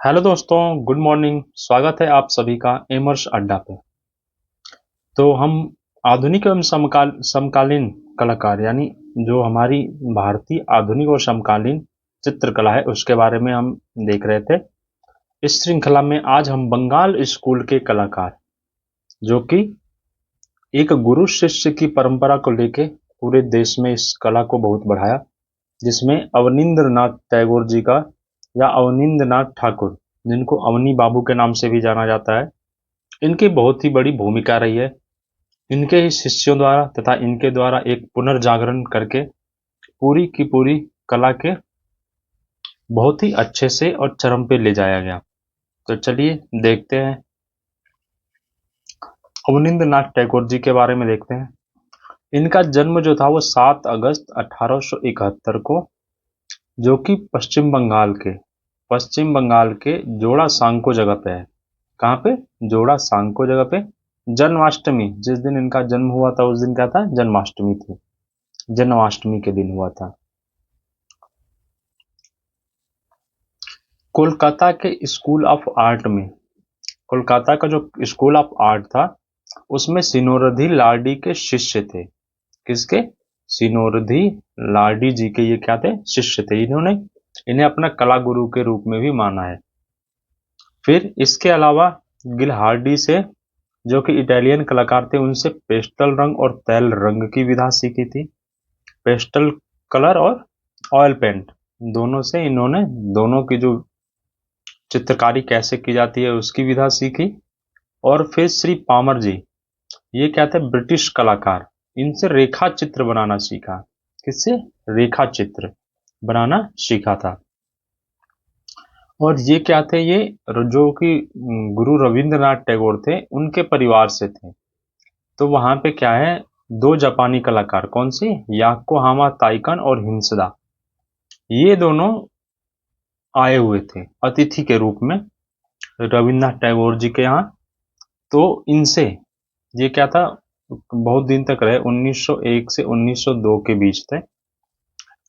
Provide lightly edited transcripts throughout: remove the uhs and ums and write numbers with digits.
Hello दोस्तों, good morning. स्वागत है आप सभी का एमर्स अड्डा पे। तो हम आधुनिक एवं समकालीन कलाकार यानी जो हमारी भारतीय आधुनिक और समकालीन चित्रकला है उसके बारे में हम देख रहे थे। इस श्रृंखला में आज हम बंगाल स्कूल के कलाकार जो कि एक गुरु शिष्य की परंपरा को लेके पूरे देश में इस कला को बहुत बढ़ाया, जिसमें अवनींद्र नाथ टैगोर जी का या अवनींद्र नाथ ठाकुर, जिनको अवनी बाबू के नाम से भी जाना जाता है, इनकी बहुत ही बड़ी भूमिका रही है। इनके ही शिष्यों द्वारा तथा इनके द्वारा एक पुनर्जागरण करके पूरी की पूरी कला के बहुत ही अच्छे से और चरम पे ले जाया गया। तो चलिए देखते हैं, अवनींद्र नाथ टैगोर जी के बारे में देखते हैं। इनका जन्म जो था वो 7 अगस्त 1871 को, जो कि पश्चिम बंगाल के जोड़ा सांको जगह पे है। कहाँ पे? जोड़ा सांको जगह पे। जन्माष्टमी, जिस दिन इनका जन्म हुआ था उस दिन क्या था? जन्माष्टमी थी। जन्माष्टमी के दिन हुआ था। कोलकाता के स्कूल ऑफ आर्ट में, कोलकाता का जो स्कूल ऑफ आर्ट था उसमें सिनोरधी लाडी के शिष्य थे। किसके? सिनोरधी लाडी जी के ये क्या थे? शिष्य थे। इन्हें अपना कला गुरु के रूप में भी माना है। फिर इसके अलावा गिलहार्डी से, जो कि इटालियन कलाकार थे, उनसे पेस्टल रंग और तैल रंग की विधा सीखी थी। पेस्टल कलर और ऑयल पेंट दोनों से इन्होंने दोनों की जो चित्रकारी कैसे की जाती है उसकी विधा सीखी। और फिर श्री पामर जी, ये क्या थे? ब्रिटिश कलाकार। इनसे रेखा चित्र बनाना सीखा। किससे? रेखा चित्र बनाना सीखा था। और ये क्या थे? ये जो कि गुरु रविंद्रनाथ टैगोर थे उनके परिवार से थे। तो वहां पे क्या है, दो जापानी कलाकार, कौन से? याकोहामा ताइकन और हिंसदा, ये दोनों आए हुए थे अतिथि के रूप में रविन्द्रनाथ टैगोर जी के यहाँ। तो इनसे ये क्या था, बहुत दिन तक रहे, 1901 से 1902 के बीच थे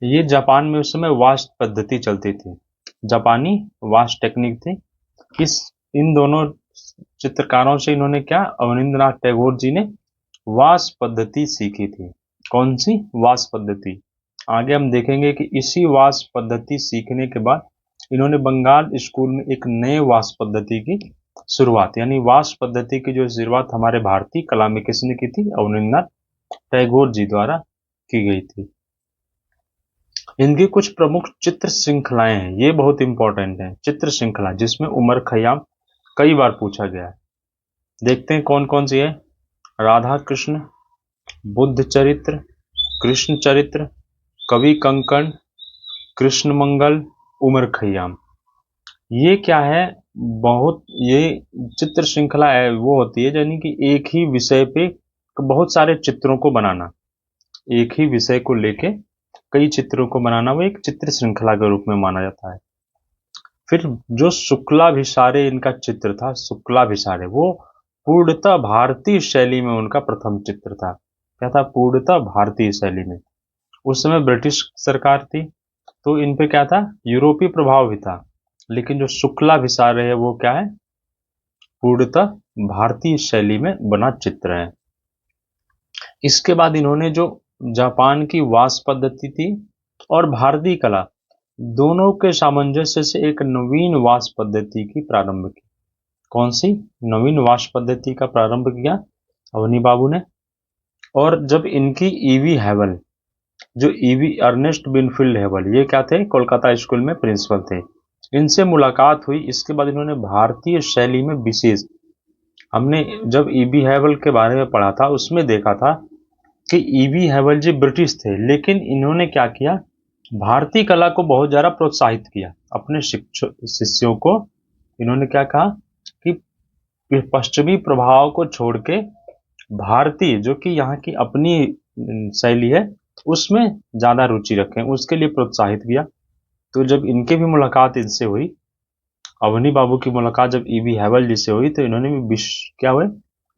ये। जापान में उस समय वास्ट पद्धति चलती थी, जापानी वास्ट टेक्निक थी। इस इन दोनों चित्रकारों से इन्होंने क्या, अवनींद्रनाथ टैगोर जी ने वास पद्धति सीखी थी। कौन सी? वास पद्धति। आगे हम देखेंगे कि इसी वास पद्धति सीखने के बाद इन्होंने बंगाल स्कूल में एक नए वास पद्धति की शुरुआत, यानी वास पद्धति की जो शुरुआत हमारे भारतीय कला में किसने की थी? अवनींद्रनाथ टैगोर जी द्वारा की गई थी। इनकी कुछ प्रमुख चित्र श्रृंखलाएं हैं, ये बहुत इंपॉर्टेंट है। चित्र श्रृंखला जिसमें उमर खयाम कई बार पूछा गया है। देखते हैं कौन कौन सी है। राधा कृष्ण, बुद्ध चरित्र, कृष्ण चरित्र, कवि कंकण, कृष्ण मंगल, उमर खयाम। ये क्या है? बहुत ये चित्र श्रृंखला है वो होती है यानी कि एक ही विषय पे बहुत सारे चित्रों को बनाना, एक ही विषय को लेके कई चित्रों को बनाना, वो एक चित्र श्रृंखला के रूप में माना जाता है। फिर जो शुक्लाभिसारे इनका चित्र था, शुक्लाभिसारे, वो पूर्णतः भारतीय शैली में उनका प्रथम चित्र था। क्या था? पूर्णतः भारतीय शैली में। उस समय ब्रिटिश सरकार थी तो इन पे क्या था? यूरोपीय प्रभाव भी था, लेकिन जो शुक्लाभिसारे है वो क्या है? पूर्णतः भारतीय शैली में बना चित्र है। इसके बाद इन्होंने जो जापान की वास पद्धति थी और भारतीय कला, दोनों के सामंजस्य से एक नवीन वास पद्धति की प्रारंभ की। कौन सी नवीन वास पद्धति का प्रारंभ किया? अवनी बाबू ने। और जब इनकी ईवी हैवल, जो ईवी अर्नेस्ट बिनफील्ड हैवल, ये क्या थे? कोलकाता स्कूल में प्रिंसिपल थे, इनसे मुलाकात हुई। इसके बाद इन्होंने भारतीय शैली में विशेष, हमने जब ईवी हैवल के बारे में पढ़ा था उसमें देखा था कि ईवी हैवल जी ब्रिटिश थे, लेकिन इन्होंने क्या किया? भारतीय कला को बहुत ज्यादा प्रोत्साहित किया। अपने शिष्यों को इन्होंने क्या कहा कि पश्चिमी प्रभाव को छोड़ के भारतीय, जो कि यहाँ की अपनी शैली है, उसमें ज्यादा रुचि रखें, उसके लिए प्रोत्साहित किया। तो जब इनकी भी मुलाकात इनसे हुई, अवनी बाबू की मुलाकात जब ईवी हैवल जी से हुई, तो इन्होंने भी क्या हुए,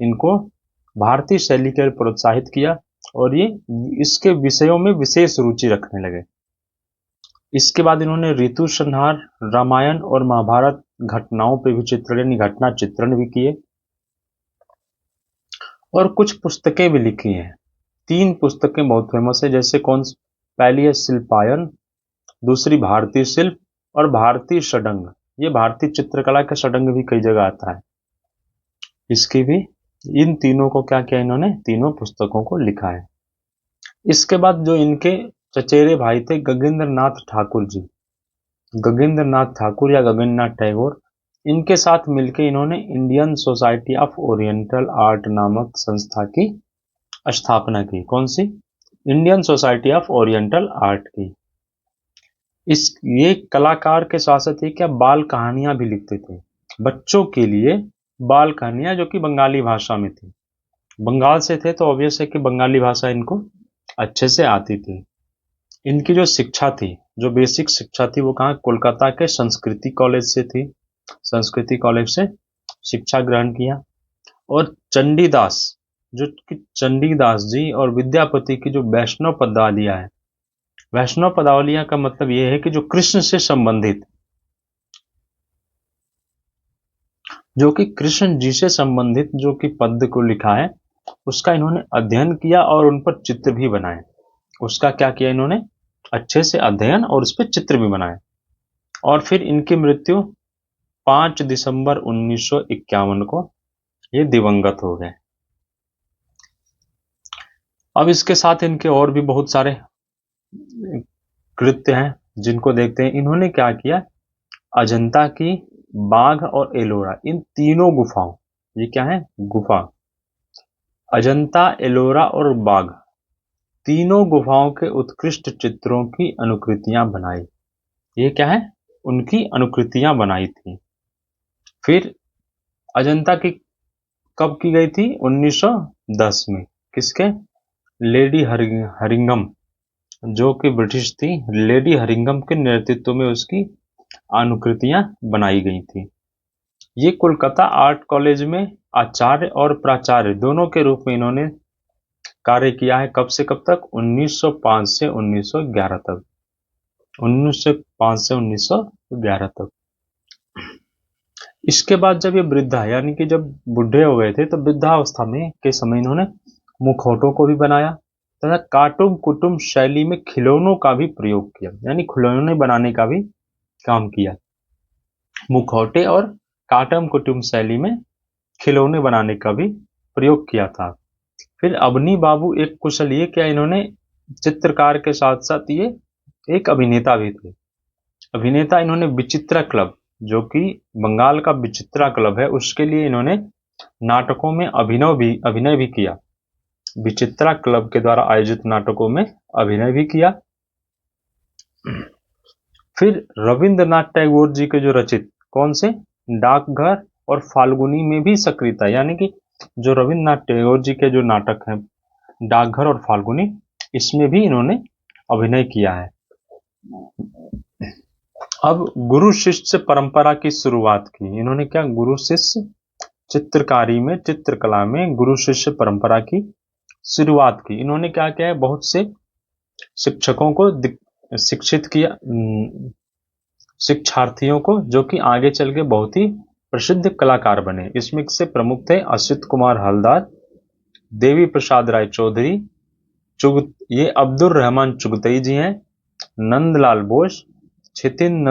इनको भारतीय शैली के लिए प्रोत्साहित किया और ये इसके विषयों में विशेष रुचि रखने लगे। इसके बाद इन्होंने ऋतु संहार, रामायण और महाभारत घटनाओं पे भी चित्रण यानी घटना चित्रण भी किए और कुछ पुस्तकें भी लिखी हैं। 3 पुस्तकें बहुत फेमस है, जैसे पहली है शिल्पायन, दूसरी भारतीय शिल्प और भारतीय षडंग। ये भारतीय चित्रकला का षडंग भी कई जगह आता है। इसकी भी इन तीनों को क्या किया इन्होंने, तीनों पुस्तकों को लिखा है। इसके बाद जो इनके चचेरे भाई थे गगनेंद्र नाथ ठाकुर जी, गगनेंद्र नाथ ठाकुर या गगनेंद्र नाथ टैगोर, इनके साथ मिलकर इन्होंने Indian Society of Oriental Art नामक संस्था की स्थापना की। कौन सी? Indian Society of Oriental Art की। ये कलाकार के साथ साथ क्या बाल कहानियां भी लिखते थे बच्चों के लिए, बाल कहानियां जो कि बंगाली भाषा में थी। बंगाल से थे तो ऑब्वियस है कि बंगाली भाषा इनको अच्छे से आती थी। इनकी जो शिक्षा थी, जो बेसिक शिक्षा थी, वो कहाँ, कोलकाता के संस्कृति कॉलेज से थी। संस्कृति कॉलेज से शिक्षा ग्रहण किया। और चंडीदास, जो कि चंडीदास जी और विद्यापति की जो वैष्णव पदावलियां है, वैष्णव पदावलियां का मतलब यह है कि जो कृष्ण से संबंधित, जो कि कृष्ण जी से संबंधित जो कि पद को लिखा है, उसका इन्होंने अध्ययन किया और उन पर चित्र भी बनाए। उसका क्या किया इन्होंने, अच्छे से अध्ययन और उस पर चित्र भी बनाए। और फिर इनकी मृत्यु 5 दिसंबर 1951 को ये दिवंगत हो गए। अब इसके साथ इनके और भी बहुत सारे कृत्य हैं जिनको देखते हैं। इन्होंने क्या किया, अजंता की, बाघ और एलोरा, इन तीनों गुफाओं, ये क्या है, गुफा, अजंता, एलोरा और बाघ, तीनों गुफाओं के उत्कृष्ट चित्रों की अनुकृतियां बनाई। ये क्या है, उनकी अनुकृतियां बनाई थी। फिर अजंता की कब की गई थी, 1910 में। किसके, लेडी हरिंगम, जो कि ब्रिटिश थी, लेडी हरिंगम के नेतृत्व में उसकी अनुकृतियां बनाई गई थी। ये कोलकाता आर्ट कॉलेज में आचार्य और प्राचार्य दोनों के रूप में इन्होंने कार्य किया है। कब से कब तक, 1905 से 1911 तक, 1905 से 1911 तक। इसके बाद जब ये वृद्धा यानी कि जब बुढ़े हो गए थे, तो वृद्धावस्था में के समय इन्होंने मुखौटों को भी बनाया तथा कार्टून कुटुम्ब शैली में खिलौनों का भी प्रयोग किया, यानी खिलौने बनाने का भी काम किया। मुखौटे और कार्टून कुटुम्ब शैली में खिलौने बनाने का भी प्रयोग किया था। फिर अबनी बाबू एक कुशल, ये क्या, इन्होंने चित्रकार के साथ साथ ये एक अभिनेता भी थे। अभिनेता इन्होंने विचित्रा क्लब, जो कि बंगाल का विचित्रा क्लब है, उसके लिए इन्होंने नाटकों में अभिनय भी किया। विचित्रा क्लब के द्वारा आयोजित नाटकों में अभिनय भी किया। फिर रविंद्रनाथ टैगोर जी के जो रचित, कौन से, डाकघर और फाल्गुनी में भी सक्रियता, यानी कि जो रविंद्रनाथ टैगोर जी के जो नाटक हैं डाकघर और फाल्गुनी, इसमें भी इन्होंने अभिनय किया है। अब गुरु शिष्य परंपरा की शुरुआत की इन्होंने, क्या, गुरु शिष्य चित्रकारी में, चित्रकला में गुरु शिष्य परंपरा की शुरुआत की। इन्होंने क्या किया है, बहुत से शिक्षकों को शिक्षित किया, शिक्षार्थियों को, जो कि आगे चल के बहुत ही प्रसिद्ध कलाकार बने। इसमें से प्रमुख थे अच्युत कुमार हलदार, देवी प्रसाद राय चौधरी, ये अब्दुल रहमान चुगतई जी हैं, नंदलाल बोस, छितिन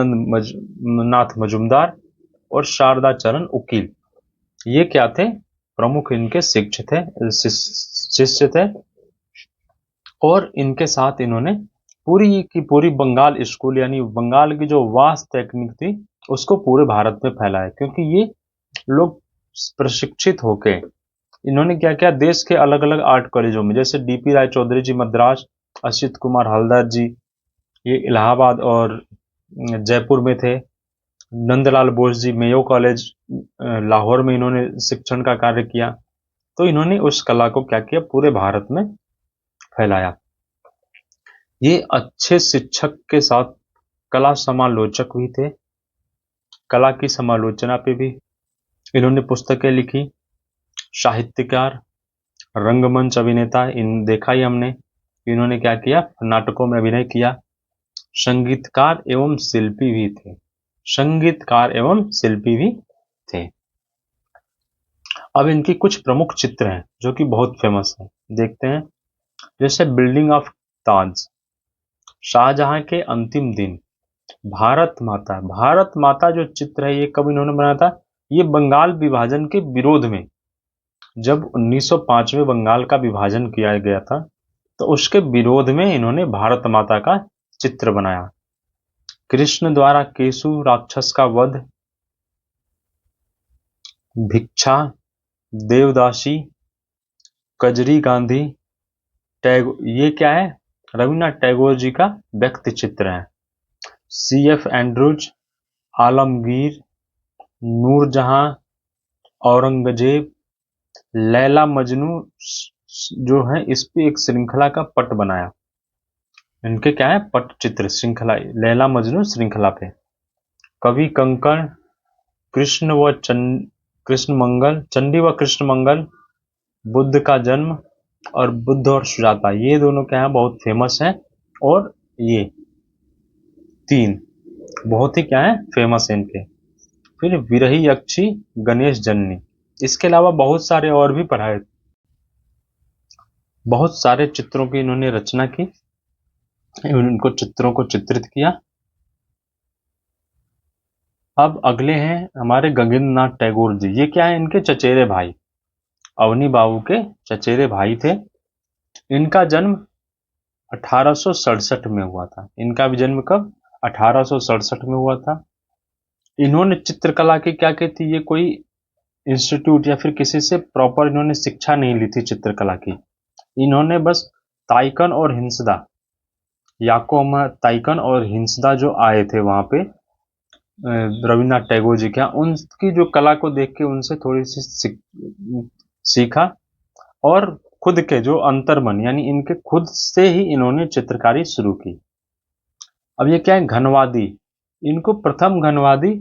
नाथ मजुमदार और शारदा चरण उकील। ये क्या थे, प्रमुख इनके शिष्य थे। और इनके साथ इन्होंने पूरी की पूरी बंगाल स्कूल, यानी बंगाल की जो वास्तु टेक्निक थी, उसको पूरे भारत में फैलाया। क्योंकि ये लोग प्रशिक्षित होके इन्होंने क्या किया, देश के अलग अलग आर्ट कॉलेजों में, जैसे डीपी राय चौधरी जी मद्रास, अच्युत कुमार हलदर जी ये इलाहाबाद और जयपुर में थे, नंदलाल बोस जी मेयो कॉलेज लाहौर में इन्होंने शिक्षण का कार्य किया। तो इन्होंने उस कला को क्या किया, पूरे भारत में फैलाया। ये अच्छे शिक्षक के साथ कला समालोचक भी थे। कला की समालोचना पे भी इन्होंने पुस्तकें लिखी। साहित्यकार, रंगमंच अभिनेता, इन देखा ही हमने, इन्होंने क्या किया, नाटकों में अभिनय किया। संगीतकार एवं शिल्पी भी थे। संगीतकार एवं शिल्पी भी थे। अब इनकी कुछ प्रमुख चित्र हैं जो कि बहुत फेमस है, देखते हैं। जैसे बिल्डिंग ऑफ ताज, शाहजहां के अंतिम दिन, भारत माता। भारत माता जो चित्र है ये कब इन्होंने बनाया था? ये बंगाल विभाजन के विरोध में, जब 1905 में बंगाल का विभाजन किया गया था तो उसके विरोध में इन्होंने भारत माता का चित्र बनाया। कृष्ण द्वारा केशु राक्षस का वध, भिक्षा, देवदासी, कजरी गांधी, ये क्या है? रविन्द्रनाथ टैगोर जी का व्यक्ति चित्र है। CF एंड्रूज, आलमगीर, नूरजहां, औरंगजेब, लैला मजनू जो है, इस पे एक श्रृंखला का पट बनाया। इनके क्या है? पट चित्र श्रृंखला, लैला मजनू श्रृंखला पे। कवि कंकण, कृष्ण मंगल, चंडी व कृष्ण मंगल, बुद्ध का जन्म, और बुद्ध और सुजाता, ये दोनों क्या है? बहुत फेमस हैं। और ये तीन बहुत ही क्या है? फेमस है इनके। फिर विरही यक्षी, गणेश जननी। इसके अलावा बहुत सारे और भी पढ़ाए, बहुत सारे चित्रों की इन्होंने रचना की, इनको चित्रों को चित्रित किया। अब अगले हैं हमारे गगनेंद्र नाथ टैगोर जी। ये क्या है? इनके चचेरे भाई, अवनी बाबू के चचेरे भाई थे। इनका जन्म 1867 में हुआ था। इनका भी जन्म कब? 1867 में हुआ था। इन्होंने चित्रकला की क्या की थी? ये कोई इंस्टीट्यूट या फिर किसी से प्रॉपर इन्होंने शिक्षा नहीं ली थी चित्रकला की। इन्होंने बस ताइकन और हिंसदा, याकोमा ताइकन और हिंसदा जो आए थे वहां पे रविन्द्रनाथ टैगोर जी के यहाँ, उनकी जो कला को देख के उनसे थोड़ी सी सीखा, और खुद के जो अंतर्मन, यानी इनके खुद से ही इन्होंने चित्रकारी शुरू की। अब ये क्या है? घनवादी। इनको प्रथम घनवादी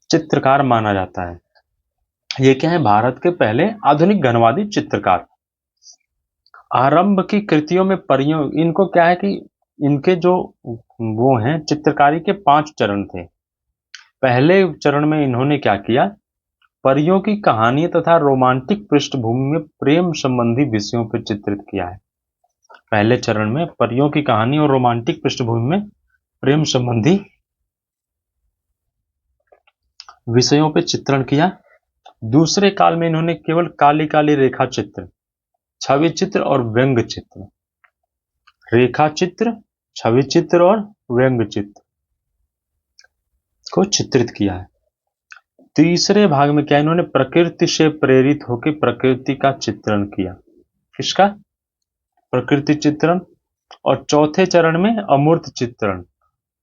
चित्रकार माना जाता है। ये क्या है? भारत के पहले आधुनिक घनवादी चित्रकार। आरंभ की कृतियों में परियों, इनको क्या है कि इनके जो वो हैं चित्रकारी के 5 चरण थे। पहले चरण में इन्होंने क्या किया? परियों की कहानी तथा रोमांटिक पृष्ठभूमि में प्रेम संबंधी विषयों पर चित्रित किया है। पहले चरण में परियों की कहानी और रोमांटिक पृष्ठभूमि में प्रेम संबंधी विषयों पर चित्रण किया। दूसरे काल में इन्होंने केवल काली काली रेखा चित्र, छवि चित्र और व्यंग चित्र, रेखा चित्र, छवि चित्र और व्यंग चित्र को चित्रित किया है। तीसरे भाग में क्या इन्होंने प्रकृति से प्रेरित होकर प्रकृति का चित्रण किया। किसका? प्रकृति चित्रण। और चौथे चरण में अमूर्त चित्रण।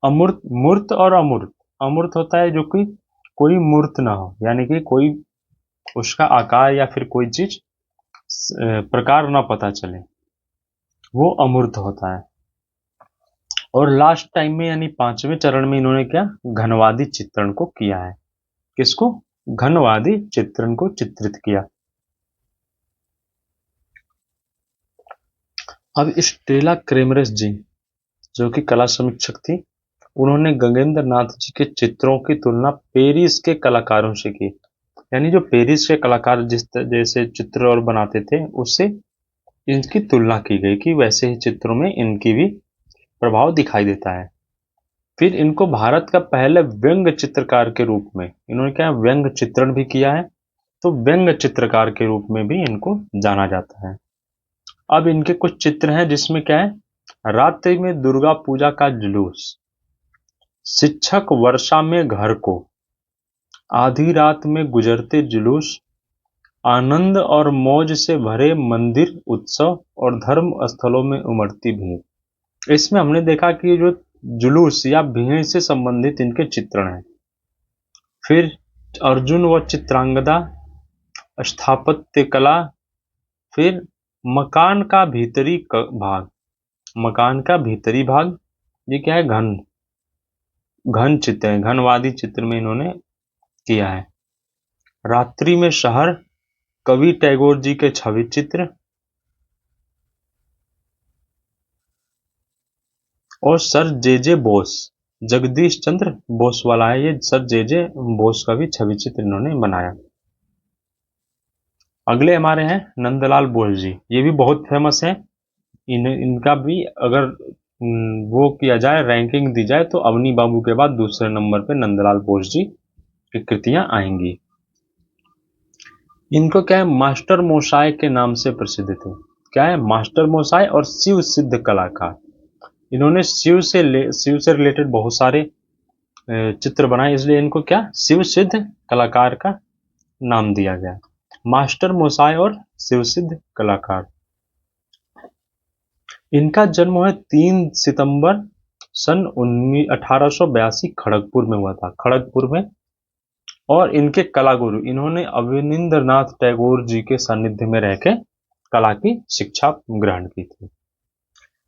अमूर्त, मूर्त और अमूर्त। अमूर्त होता है जो कि कोई मूर्त ना हो, यानी कि कोई उसका आकार या फिर कोई चीज प्रकार ना पता चले, वो अमूर्त होता है। और लास्ट टाइम में यानी 5वें चरण में इन्होंने क्या? घनवादी चित्रण को किया है। किसको? घनवादी चित्रण को चित्रित किया। अब स्टेला क्रेमरेस जी, जो कि कला समीक्षक थी, उन्होंने गगनेंद्र नाथ जी के चित्रों की तुलना पेरिस के कलाकारों से की। यानी जो पेरिस के कलाकार जिस जैसे चित्र और बनाते थे, उससे इनकी तुलना की गई कि वैसे ही चित्रों में इनकी भी प्रभाव दिखाई देता है। फिर इनको भारत का पहले व्यंग चित्रकार के रूप में, इन्होंने क्या व्यंग चित्रण भी किया है, तो व्यंग चित्रकार के रूप में भी इनको जाना जाता है। अब इनके कुछ चित्र हैं जिसमें क्या है? रात्रि में दुर्गा पूजा का जुलूस, शिक्षक वर्षा में घर को, आधी रात में गुजरते जुलूस, आनंद और मौज से भरे मंदिर उत्सव और धर्म स्थलों में उमड़ती भीड़। इसमें हमने देखा कि जो जुलूस या भीड़ से संबंधित इनके चित्रण हैं। फिर अर्जुन व चित्रांगदा, स्थापत्य कला, फिर मकान का भीतरी भाग, मकान का भीतरी भाग, ये क्या है? घन चित्र है, घनवादी चित्र में इन्होंने किया है। रात्रि में शहर, कवि टैगोर जी के छवि चित्र, और सर जे बोस, जगदीश चंद्र बोस वाला है ये, सर जे बोस का भी छवि चित्र इन्होंने बनाया। अगले हमारे हैं नंदलाल बोस जी, ये भी बहुत फेमस है। इनका भी अगर वो किया जाए, रैंकिंग दी जाए, तो अवनी बाबू के बाद दूसरे नंबर पे नंदलाल बोस जी की कृतियां आएंगी। इनको क्या है, मास्टर मोसाय के नाम से प्रसिद्ध थे। क्या है, मास्टर मोसाय और शिव सिद्ध कलाकार। इन्होंने शिव से रिलेटेड बहुत सारे चित्र बनाए, इसलिए इनको क्या शिव सिद्ध कलाकार का नाम दिया गया। मास्टर मोसाय और शिव सिद्ध कलाकार। इनका जन्म हुआ 3 सितंबर सन 1882 खड़गपुर में हुआ था, खड़गपुर में। और इनके कला गुरु, इन्होंने अवनींद्रनाथ टैगोर जी के सानिध्य में रह के कला की शिक्षा ग्रहण की थी।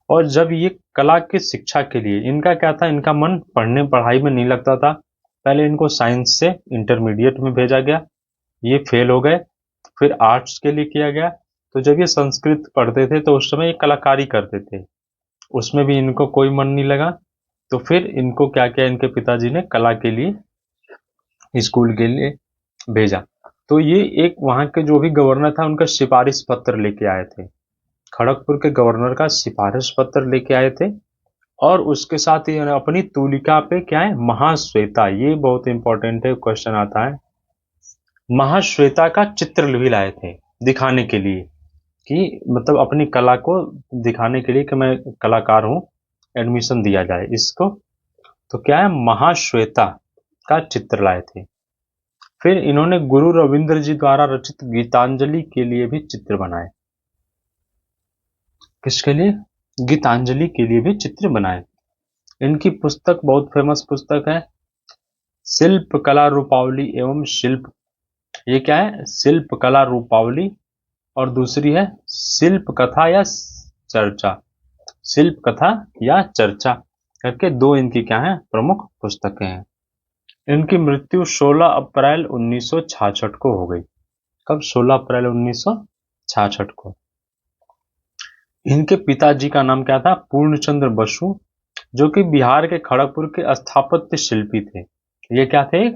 और जब ये कला की शिक्षा के लिए, इनका क्या था, इनका मन पढ़ने पढ़ाई में नहीं लगता था। पहले इनको साइंस से इंटरमीडिएट में भेजा गया, ये फेल हो गए। फिर आर्ट्स के लिए किया गया। तो जब ये संस्कृत पढ़ते थे तो उस समय ये कलाकारी करते थे, उसमें भी इनको कोई मन नहीं लगा। तो फिर इनको क्या किया, इनके पिताजी ने कला के लिए स्कूल के लिए भेजा। तो ये एक वहां के जो भी गवर्नर था उनका सिफारिश पत्र लेके आए थे, खड़गपुर के गवर्नर का सिफारिश पत्र लेके आए थे। और उसके साथ ही अपनी तूलिका पे क्या है, महाश्वेता, ये बहुत इंपॉर्टेंट है, क्वेश्चन आता है, महाश्वेता का चित्र भी लाए थे दिखाने के लिए, कि मतलब अपनी कला को दिखाने के लिए कि मैं कलाकार हूं, एडमिशन दिया जाए इसको। तो क्या है, महाश्वेता का चित्र लाए थे। फिर इन्होंने गुरु रविंद्र जी द्वारा रचित गीतांजलि के लिए भी चित्र बनाए। किसके लिए, गीतांजलि के लिए भी चित्र बनाए। इनकी पुस्तक बहुत फेमस पुस्तक है, शिल्प कला रूपावली एवं शिल्प, ये क्या है, शिल्प कला रूपावली। और दूसरी है शिल्प कथा या चर्चा, शिल्प कथा या चर्चा करके दो इनकी क्या है, प्रमुख पुस्तकें हैं। इनकी मृत्यु 16 अप्रैल 1966 को हो गई। कब, 16 अप्रैल 1966 को। इनके पिताजी का नाम क्या था, पूर्णचंद्र बसु, जो कि बिहार के खड़गपुर के स्थापत्य शिल्पी थे। ये क्या थे,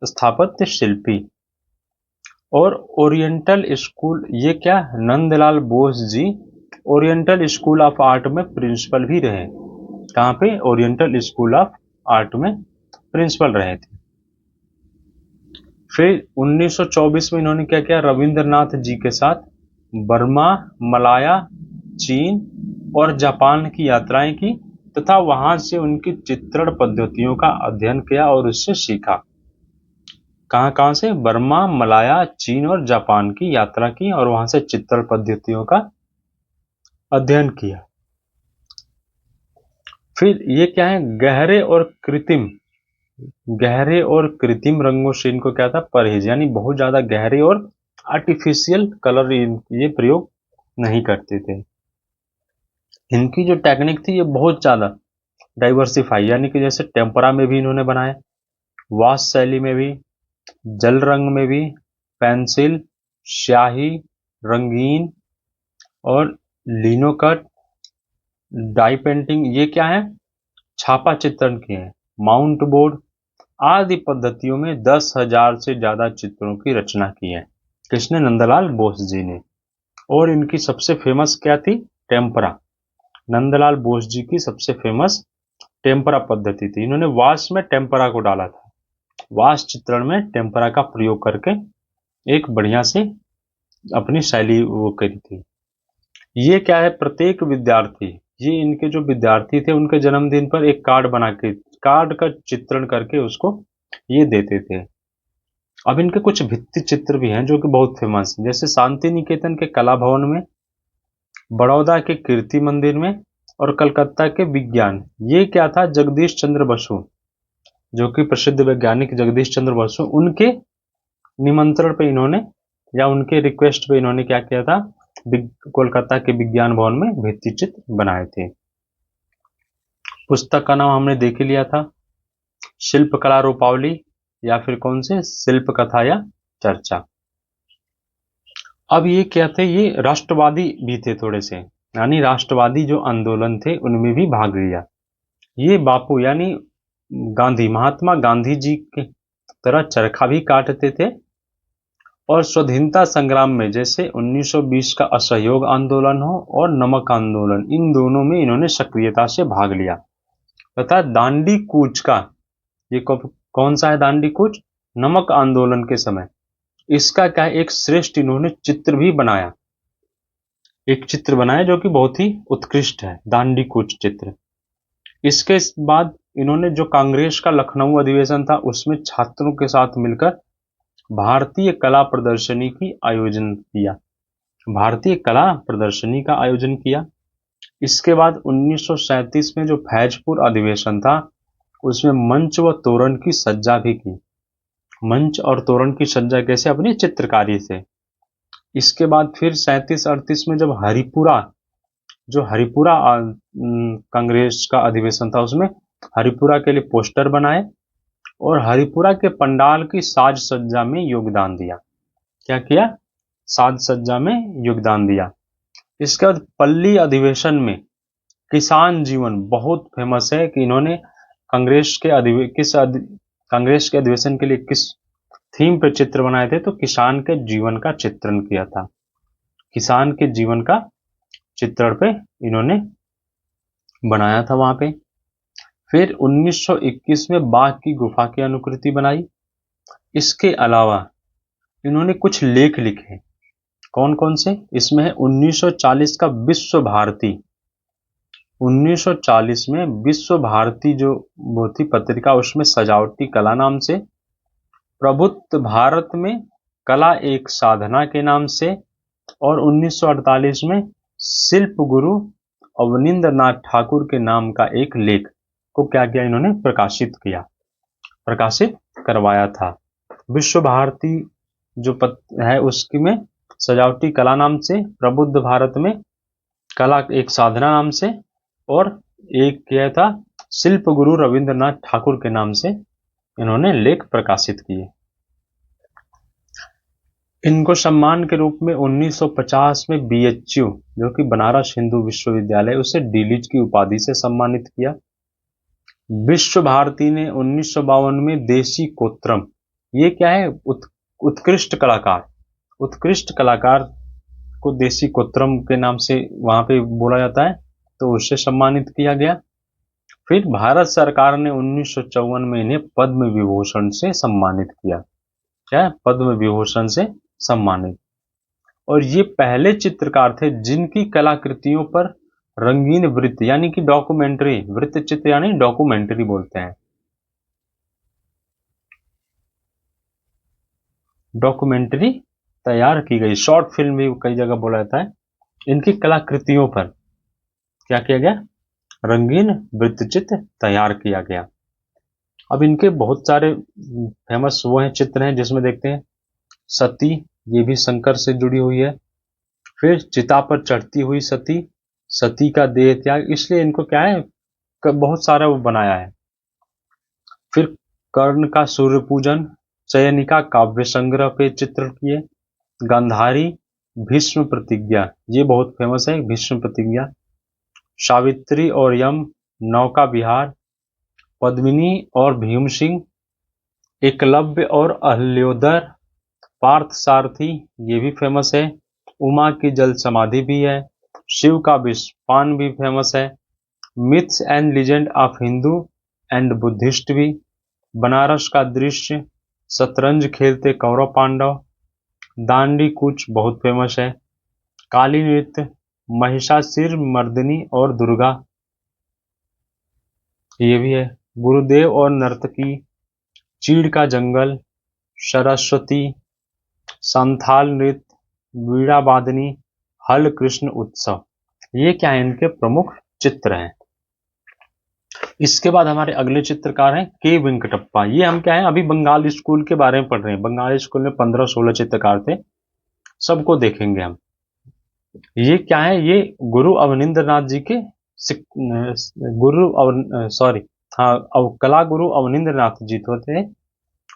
स्थापत्य शिल्पी। और ओरिएंटल स्कूल, ये क्या, Nandlal Bose ji oriental school of art में प्रिंसिपल भी रहे। कहाँ पे, ओरिएंटल स्कूल ऑफ आर्ट में प्रिंसिपल रहे थे। फिर 1924 में इन्होंने क्या किया, रविंद्रनाथ जी के साथ बर्मा, मलाया, चीन और जापान की यात्राएं की, तथा वहां से उनकी चित्रण पद्धतियों का अध्ययन किया और उससे सीखा। कहां कहां से, बर्मा, मलाया, चीन और जापान की यात्रा की और वहां से चित्रण पद्धतियों का अध्ययन किया। फिर ये क्या है, गहरे और कृत्रिम रंगों से इनको क्या था, परहेज, यानी बहुत ज्यादा गहरे और आर्टिफिशियल कलर ये प्रयोग नहीं करते थे। इनकी जो टेक्निक थी ये बहुत ज्यादा डाइवर्सिफाई, यानी कि जैसे टेम्परा में भी इन्होंने बनाए, वाश शैली में भी, जल रंग में भी, पेंसिल, स्याही, रंगीन और लिनोकट, डाई पेंटिंग, ये क्या है, छापा चित्रण किए हैं, माउंट बोर्ड आदि पद्धतियों में 10,000 से ज्यादा चित्रों की रचना की है। किसने, नंदलाल बोस जी ने। और इनकी सबसे फेमस क्या थी, टेम्परा। नंदलाल बोस जी की सबसे फेमस टेम्परा पद्धति थी। इन्होंने वाश में टेम्परा को डाला था, वाश चित्रण में टेम्परा का प्रयोग करके एक बढ़िया से अपनी शैली वो करी थी। ये क्या है, प्रत्येक विद्यार्थी, ये इनके जो विद्यार्थी थे उनके जन्मदिन पर एक कार्ड बना के, कार्ड का चित्रण करके उसको ये देते थे। अब इनके कुछ भित्ति चित्र भी हैं जो कि बहुत फेमस हैं, जैसे शांति निकेतन के कला भवन में, बड़ौदा के कीर्ति मंदिर में और कलकत्ता के विज्ञान। ये क्या था, जगदीश चंद्र बसु, जो कि प्रसिद्ध वैज्ञानिक जगदीश चंद्र बसु, उनके निमंत्रण पे इन्होंने या उनके रिक्वेस्ट पे इन्होंने क्या किया था, कोलकाता के विज्ञान भवन में भित्ति चित्र बनाए थे। पुस्तक का नाम हमने देख ही लिया था, शिल्प कला रूपावली, या फिर कौन से, शिल्प कथा या चर्चा। अब ये क्या थे, ये राष्ट्रवादी भी थे थोड़े से, यानी राष्ट्रवादी जो आंदोलन थे उनमें भी भाग लिया। ये बापू यानी गांधी, महात्मा गांधी जी की तरह चरखा भी काटते थे और स्वाधीनता संग्राम में जैसे 1920 का असहयोग आंदोलन हो और नमक आंदोलन, इन दोनों में इन्होंने सक्रियता से भाग लिया तथा दांडी कूच का, ये कौन सा है दांडी कूच, नमक आंदोलन के समय, इसका क्या है, एक श्रेष्ठ इन्होंने चित्र भी बनाया, एक चित्र बनाया जो कि बहुत ही उत्कृष्ट है, दांडी कूच चित्र। इसके बाद इन्होंने जो कांग्रेस का लखनऊ अधिवेशन था उसमें छात्रों के साथ मिलकर भारतीय कला प्रदर्शनी की आयोजन किया, भारतीय कला प्रदर्शनी का आयोजन किया। इसके बाद 1937 में जो फैजपुर अधिवेशन था उसमें मंच व तोरण की सज्जा भी की, मंच और तोरण की सज्जा कैसे, अपनी चित्रकारी से। इसके बाद फिर 37-38 में जब हरिपुरा, जो हरिपुरा कांग्रेस का अधिवेशन था उसमें हरिपुरा के लिए पोस्टर बनाए और हरिपुरा के पंडाल की साज सज्जा में योगदान दिया। क्या किया, साज सज्जा में योगदान दिया। इसके बाद पल्ली अधिवेशन में किसान जीवन बहुत फेमस है कि इन्होंने कांग्रेस के अधिवेशन के लिए किस थीम पर चित्र बनाए थे, तो किसान के जीवन का चित्रण किया था, किसान के जीवन का चित्रण पे इन्होंने बनाया था वहां पे। फिर 1921 में बाघ की गुफा की अनुकृति बनाई। इसके अलावा इन्होंने कुछ लेख लिखे, कौन कौन से, इसमें है 1940 का विश्व भारती, 1940 में विश्व भारती जो वो थी पत्रिका, उसमें सजावटी कला नाम से, प्रबुद्ध भारत में कला एक साधना के नाम से, और 1948 में शिल्प गुरु अवनिंद्र नाथ ठाकुर के नाम का एक लेख को क्या किया, इन्होंने प्रकाशित किया, प्रकाशित करवाया था। विश्व भारती जो है उसकी में सजावटी कला नाम से, प्रबुद्ध भारत में कला एक साधना नाम से, और एक क्या था, शिल्प गुरु रविंद्रनाथ ठाकुर के नाम से इन्होंने लेख प्रकाशित किए। इनको सम्मान के रूप में 1950 में BHU जो कि बनारस हिंदू विश्वविद्यालय, उसे डीलिट की उपाधि से सम्मानित किया। विश्व भारती ने 1952 में देशी कोत्रम, ये क्या है, उत्कृष्ट कलाकार, उत्कृष्ट कलाकार को देशी कोत्रम के नाम से वहां पे बोला जाता है, तो उससे सम्मानित किया गया। फिर भारत सरकार ने 1954 में इन्हें पद्म विभूषण से सम्मानित किया, क्या, पद्म विभूषण से सम्मानित। और ये पहले चित्रकार थे जिनकी कलाकृतियों पर रंगीन वृत्त यानी कि डॉक्यूमेंट्री, वृत्त चित्र यानी डॉक्यूमेंट्री बोलते हैं, डॉक्यूमेंट्री तैयार की गई, शॉर्ट फिल्म भी कई जगह बोला जाता है। इनकी कलाकृतियों पर क्या किया गया, रंगीन वृत्त चित्र तैयार किया गया। अब इनके बहुत सारे फेमस वो हैं चित्र हैं जिसमें देखते हैं सती, ये भी शंकर से जुड़ी हुई है। फिर चिता पर चढ़ती हुई सती, सती का देह त्याग, इसलिए इनको क्या है, बहुत सारा वो बनाया है। फिर कर्ण का सूर्य पूजन, चयनिका काव्य संग्रह पे चित्र किए, गांधारी, भीष्म प्रतिज्ञा, ये बहुत फेमस है भीष्म प्रतिज्ञा, सावित्री और यम, नौका विहार, पद्मिनी और भीम सिंह, एकलव्य और अहल्योदर, पार्थ सारथी, ये भी फेमस है, उमा की जल समाधि भी है, शिव का विषपान भी फेमस है, myths and legend of Hindu and Buddhist भी, बनारस का दृश्य, शतरंज खेलते कौरव पांडव, दांडी कूच बहुत फेमस है, काली नृत्य, महिषासुर मर्दिनी और दुर्गा, ये भी है, गुरुदेव और नर्तकी, चीड़ का जंगल, सरस्वती, संथाल नृत्य, वीणा वादनी, हल कृष्ण उत्सव, ये क्या है, इनके प्रमुख चित्र हैं। इसके बाद हमारे अगले चित्रकार हैं के वेंकटप्पा। ये हम क्या है, अभी बंगाल स्कूल के बारे में पढ़ रहे हैं, बंगाल स्कूल में 15-16 चित्रकार थे, सबको देखेंगे हम। ये क्या है, ये गुरु अवनिंद्रनाथ जी के कला गुरु अवनिंद्रनाथ जी तो थे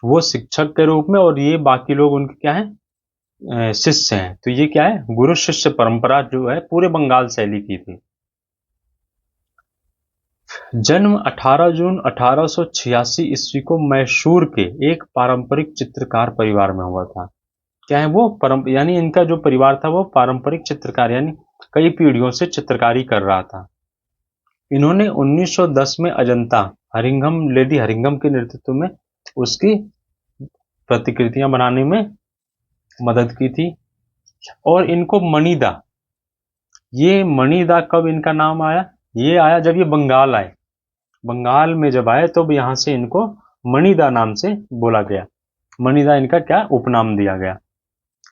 वो शिक्षक के रूप में, और ये बाकी लोग उनके क्या है, शिष्य हैं। तो ये क्या है, गुरु शिष्य परंपरा जो है पूरे बंगाल शैली की थी। जन्म 18 जून 1886 ईस्वी को मैसूर के एक पारंपरिक चित्रकार परिवार में हुआ था। क्या है वो यानी इनका जो परिवार था वो पारंपरिक चित्रकार यानी कई पीढ़ियों से चित्रकारी कर रहा था। इन्होंने 1910 में अजंता लेडी हरिंघम के नेतृत्व में उसकी प्रतिकृतियां बनाने में मदद की थी। और इनको मणिदा कब इनका नाम आया? ये आया जब ये बंगाल आए। बंगाल में जब आए तो यहाँ से इनको मणिदा नाम से बोला गया। मणिदा इनका क्या उपनाम दिया गया।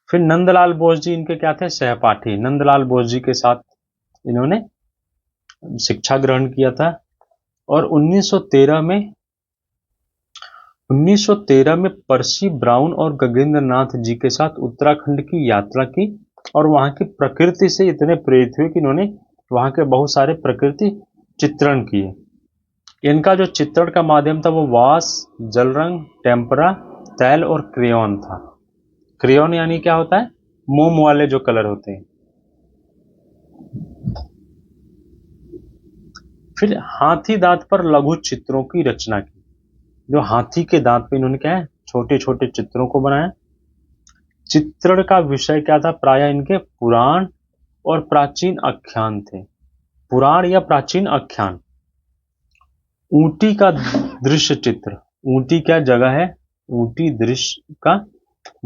फिर नंदलाल बोस जी इनके क्या थे? सहपाठी। नंदलाल बोस जी के साथ इन्होंने शिक्षा ग्रहण किया था। और 1913 में पर्सी ब्राउन और गगनेंद्र नाथ जी के साथ उत्तराखंड की यात्रा की और वहां की प्रकृति से इतने प्रेरित हुए कि इन्होंने वहां के बहुत सारे प्रकृति चित्रण किए। इनका जो चित्रण का माध्यम था वो वाश, जल रंग, टेम्परा, तैल और क्रेयॉन था। क्रेयॉन यानी क्या होता है? मोम वाले जो कलर होते हैं। फिर हाथी दांत पर लघु चित्रों की रचना की। जो हाथी के दांत पे इन्होंने क्या है? छोटे छोटे चित्रों को बनाया। चित्रण का विषय क्या था? प्रायः इनके पुराण और प्राचीन आख्यान थे। पुराण या प्राचीन आख्यान। ऊटी का दृश्य चित्र। ऊटी क्या जगह है? ऊटी दृश्य का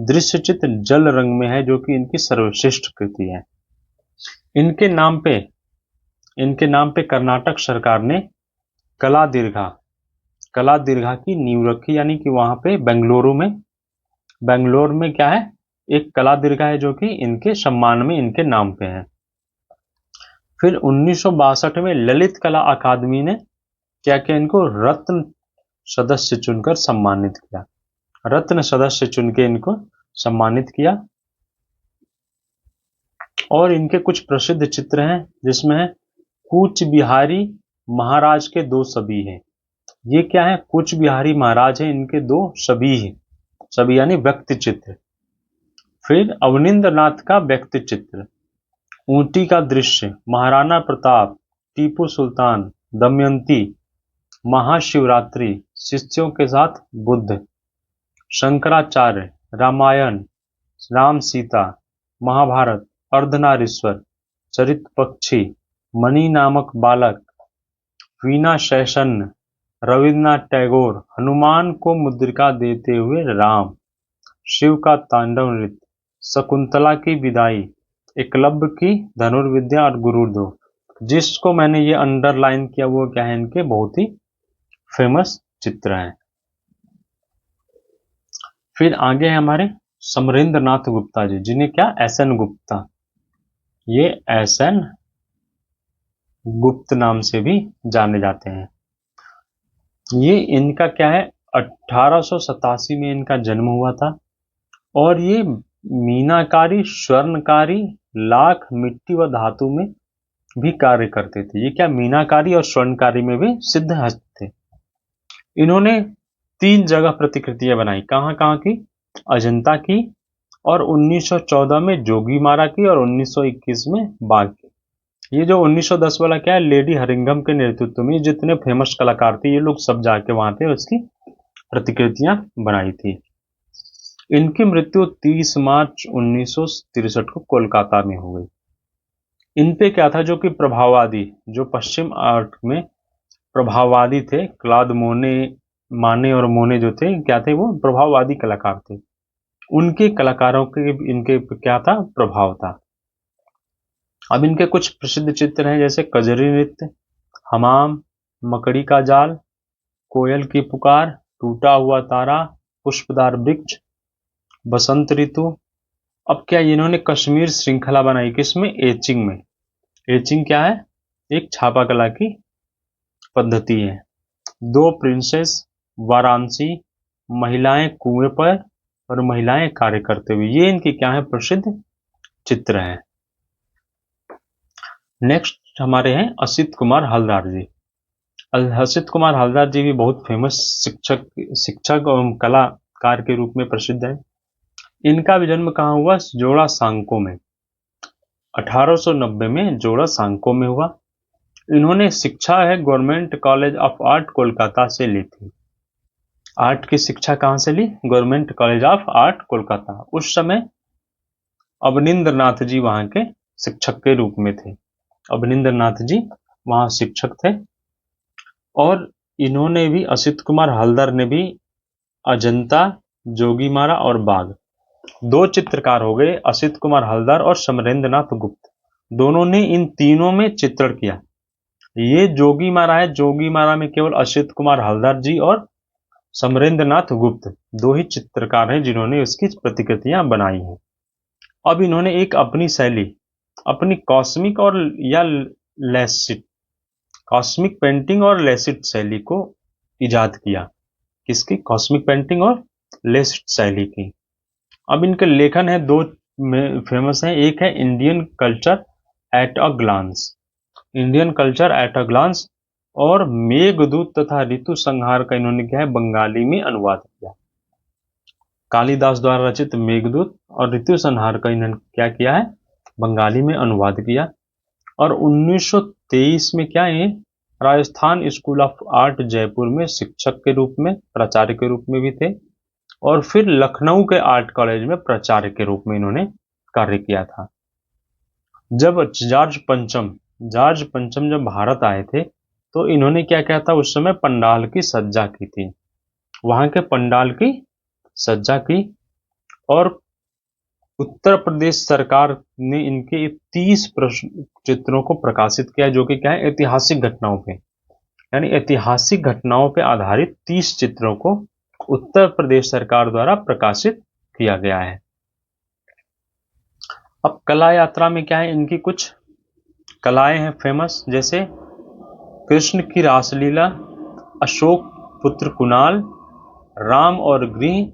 दृश्य चित्र जल रंग में है, जो कि इनकी सर्वश्रेष्ठ कृति है। इनके नाम पे कर्नाटक सरकार ने कला दीर्घा की नींव रखी, यानी कि वहां पे बेंगलोर में क्या है? एक कला दीर्घा है जो कि इनके सम्मान में इनके नाम पे है। फिर 1962 में ललित कला अकादमी ने क्या किया? इनको रत्न सदस्य चुनकर सम्मानित किया। रत्न सदस्य चुन के इनको सम्मानित किया। और इनके कुछ प्रसिद्ध चित्र हैं, जिसमें है कूच बिहारी महाराज के दो सभी हैं। ये क्या है? कूच बिहारी महाराज हैं, इनके दो सभी हैं। सभी यानी व्यक्ति चित्र। फिर अवनिंद्र नाथ का व्यक्ति चित्र। ऊटी का दृश्य, महाराणा प्रताप, टीपू सुल्तान, दमयंती, महाशिवरात्रि, शिष्यों के साथ बुद्ध, शंकराचार्य, रामायण, राम सीता, महाभारत, अर्धनारीश्वर, चरित पक्षी, मणि नामक बालक, वीणा शैशन, रविन्द्रनाथ टैगोर, हनुमान को मुद्रिका देते हुए राम, शिव का तांडव नृत्य, शकुंतला की विदाई, एकलव्य की धनुर्विद्या और गुरुदो। जिसको मैंने ये अंडरलाइन किया वो क्या है? इनके बहुत ही फेमस चित्र हैं। फिर आगे है हमारे समरेंद्र नाथ गुप्ता जी, जिन्हें क्या? एसएन गुप्ता। ये एसएन गुप्त नाम से भी जाने जाते हैं। ये इनका क्या है? 1887 में इनका जन्म हुआ था। और ये मीनाकारी, स्वर्णकारी, लाख, मिट्टी व धातु में भी कार्य करते थे। ये क्या? मीनाकारी और स्वर्णकारी में भी सिद्ध हस्त थे। इन्होंने 3 जगह प्रतिकृतियां बनाई। कहाँ कहाँ की? अजंता की, और 1914 में जोगीमारा की, और 1921 में बाघ की। ये जो 1910 वाला क्या है? लेडी हरिंघम के नेतृत्व में जितने फेमस कलाकार थे, ये लोग सब जाके वहां पे उसकी प्रतिकृतियां बनाई थी। इनकी मृत्यु 30 मार्च 1963 को कोलकाता में हो गई। इन पे क्या था? जो कि प्रभाववादी, जो पश्चिम आर्ट में प्रभाववादी थे, क्लॉद माने और मोने जो थे, क्या थे? वो प्रभाववादी कलाकार थे। उनके कलाकारों के इनके क्या था? प्रभाव था। अब इनके कुछ प्रसिद्ध चित्र हैं, जैसे कजरी नृत्य, हमाम, मकड़ी का जाल, कोयल की पुकार, टूटा हुआ तारा, पुष्पदार वृक्ष, बसंत ऋतु। अब क्या इन्होंने कश्मीर श्रृंखला बनाई? किसमें? एचिंग में। एचिंग क्या है? एक छापा कला की पद्धति है। 2 प्रिंसेस, वाराणसी, महिलाएं कुएं पर, और महिलाएं कार्य करते हुए। ये इनके क्या है? प्रसिद्ध चित्र हैं। नेक्स्ट हमारे हैं असित कुमार हलदार जी। असित कुमार हलदार जी भी बहुत फेमस शिक्षक और कलाकार के रूप में प्रसिद्ध है। इनका भी जन्म कहाँ हुआ? जोड़ा सांको में। 1890 में जोड़ा सांको में हुआ। इन्होंने शिक्षा है Government College of Art Kolkata से ली थी। आर्ट की शिक्षा कहाँ से ली? Government College of Art Kolkata. उस समय अवनींद्र नाथ जी वहाँ के शिक्षक के रूप में थे। अवनींद्र नाथ जी वहाँ शिक्षक थे। और इन्होंने भी, असित कुमार हलदर ने भी अजंता, जोगीमारा और बाघ, दो चित्रकार हो गए, असित कुमार हलदर और समरेंद्र नाथ गुप्त, दोनों ने इन तीनों में चित्रण किया। ये जोगीमारा है, जोगीमारा में केवल असित कुमार हलदर जी और समरेंद्र नाथ गुप्त दो ही चित्रकार हैं जिन्होंने इसकी प्रतिकृतियां बनाई हैं। अब इन्होंने एक अपनी शैली, अपनी कॉस्मिक और या लेसिट, कॉस्मिक पेंटिंग और लेसिट शैली को इजाद किया। किसकी? कॉस्मिक पेंटिंग और लेसिट शैली की। अब इनके लेखन है दो फेमस हैं। एक है Indian culture at a glance, Indian culture at a glance, और मेघदूत तथा ऋतु संहार का इन्होंने क्या है बंगाली में अनुवाद किया। कालिदास द्वारा रचित मेघदूत और ऋतु संहार का इन्होंने क्या किया है? बंगाली में अनुवाद किया। और 1923 में क्या है, Rajasthan school of art Jaipur में शिक्षक के रूप में, प्राचार्य के रूप में भी थे। और फिर लखनऊ के आर्ट कॉलेज में प्राचार्य के रूप में इन्होंने कार्य किया था। जब जॉर्ज पंचम जब भारत आए थे तो इन्होंने क्या किया था? उस समय पंडाल की सज्जा की थी, वहां के पंडाल की सज्जा की। और उत्तर प्रदेश सरकार ने इनके 30 चित्रों को प्रकाशित किया, जो कि क्या है, ऐतिहासिक घटनाओं पे, यानी ऐतिहासिक घटनाओं पे आधारित 30 चित्रों को उत्तर प्रदेश सरकार द्वारा प्रकाशित किया गया है। अब कला यात्रा में क्या है, इनकी कुछ कलाएं हैं फेमस, जैसे कृष्ण की रासलीला, अशोक पुत्र कुणाल, राम और गृह,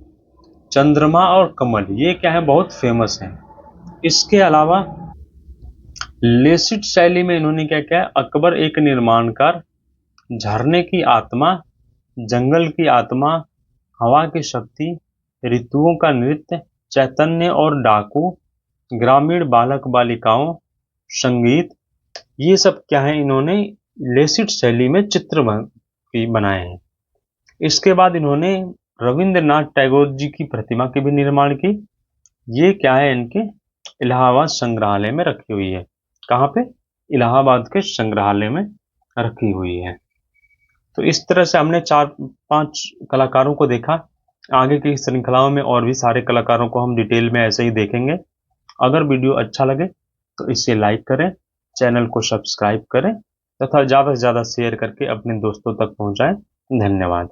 चंद्रमा और कमल, ये क्या है, बहुत फेमस हैं। इसके अलावा लेसिट शैली में इन्होंने क्या किया? अकबर एक निर्माणकार, झरने की आत्मा, जंगल की आत्मा, हवा की शक्ति, ऋतुओं का नृत्य, चैतन्य और डाकू, ग्रामीण बालक बालिकाओं, संगीत, ये सब क्या है, इन्होंने लेसिट शैली में चित्र बनाए हैं। इसके बाद इन्होंने रविंद्रनाथ टैगोर जी की प्रतिमा की भी निर्माण की। ये क्या है, इनके इलाहाबाद संग्रहालय में रखी हुई है। कहाँ पे? इलाहाबाद के संग्रहालय में रखी हुई है। तो इस तरह से हमने 4-5 कलाकारों को देखा। आगे की श्रृंखलाओं में और भी सारे कलाकारों को हम डिटेल में ऐसे ही देखेंगे। अगर वीडियो अच्छा लगे तो इसे लाइक करें, चैनल को सब्सक्राइब करें तथा ज़्यादा से ज़्यादा शेयर करके अपने दोस्तों तक पहुंचाएं। धन्यवाद।